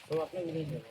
तो अपने विलेज में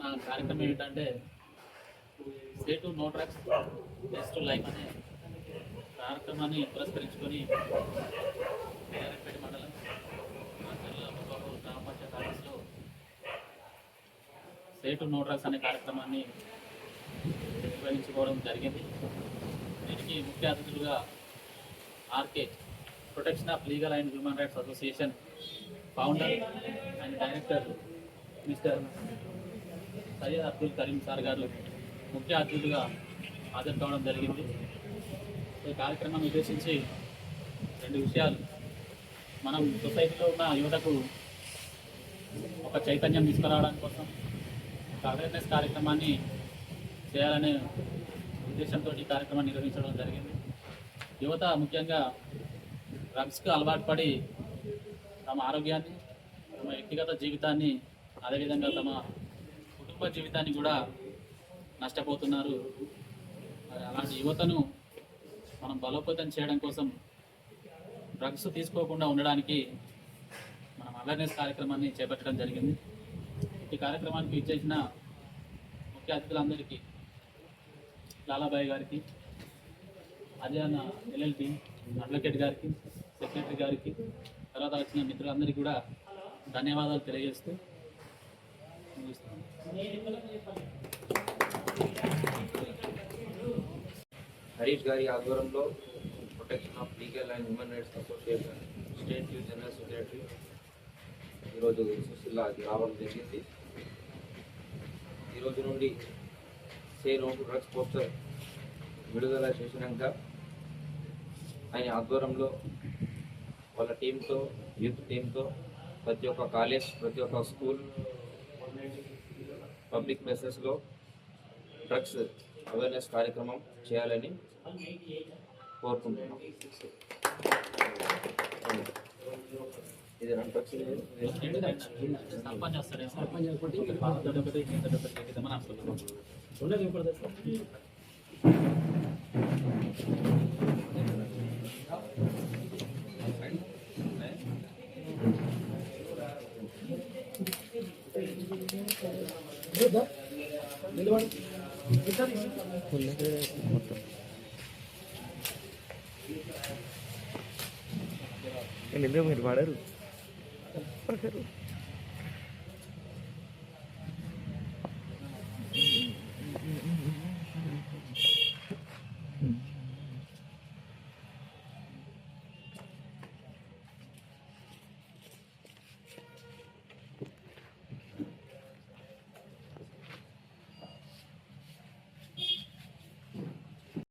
మన కార్యక్రమం ఏంటంటే say to know drugs best life అనే కార్యక్రమాన్ని పురస్కరించుకొని పేరంపేట మండలం గ్రామ పంచాయతీ ఆఫీస్లో సే టు నో డ్రగ్స్ అనే కార్యక్రమాన్ని నిర్వహించుకోవడం జరిగింది. దీనికి ముఖ్య అతిథులుగా RK protection of legal and human rights association founder and director mister Syed Abdul Kareem sir గారు ముఖ్య అతిథులుగా హాజరు కావడం జరిగింది. ఈ కార్యక్రమాన్ని ఉద్దేశించి రెండు విషయాలు, మనం సొసైటీలో ఉన్న యువతకు ఒక చైతన్యం తీసుకురావడానికి కోసం ఒక అవేర్నెస్ కార్యక్రమాన్ని చేయాలనే ఉద్దేశంతో ఈ కార్యక్రమాన్ని నిర్వహించడం జరిగింది. యువత ముఖ్యంగా డ్రగ్స్కు అలవాటు పడి తమ ఆరోగ్యాన్ని, తమ వ్యక్తిగత జీవితాన్ని, అదేవిధంగా తమ కుటుంబ జీవితాన్ని కూడా నష్టపోతున్నారు. అలాంటి యువతను మనం బలోపేతం చేయడం కోసం డ్రగ్స్ తీసుకోకుండా ఉండడానికి మనం అవేర్నెస్ కార్యక్రమాన్ని చేపట్టడం జరిగింది. ఈ కార్యక్రమానికి ఇచ్చేసిన ముఖ్య అతిథులందరికీ, లాలాబాయ్ గారికి, అజయన్న ఎల్ఎల్టీ అడ్వకేట్ గారికి, సెక్రటరీ గారికి, తర్వాత వచ్చిన మిత్రులందరికీ కూడా ధన్యవాదాలు తెలియజేస్తూ హరీష్ గారి ఆధ్వర్యంలో protection of legal and human rights association state general secretary ఈరోజు సుశీలాకి రావడం జరిగింది. ఈరోజు నుండి say no to drugs poster విడుదల చేసినాక ఆయన ఆధ్వర్యంలో వాళ్ళ టీంతో, యూత్ టీంతో ప్రతి ఒక్క కాలేజ్, ప్రతి ఒక్క స్కూల్, పబ్లిక్ ప్లేసెస్లో డ్రగ్స్ అవేర్నెస్ కార్యక్రమం చేయాలని కోరుకుంటున్నాం. ఇది రెండు డ్రగ్స్ మొత్తం మీరు పాడారు.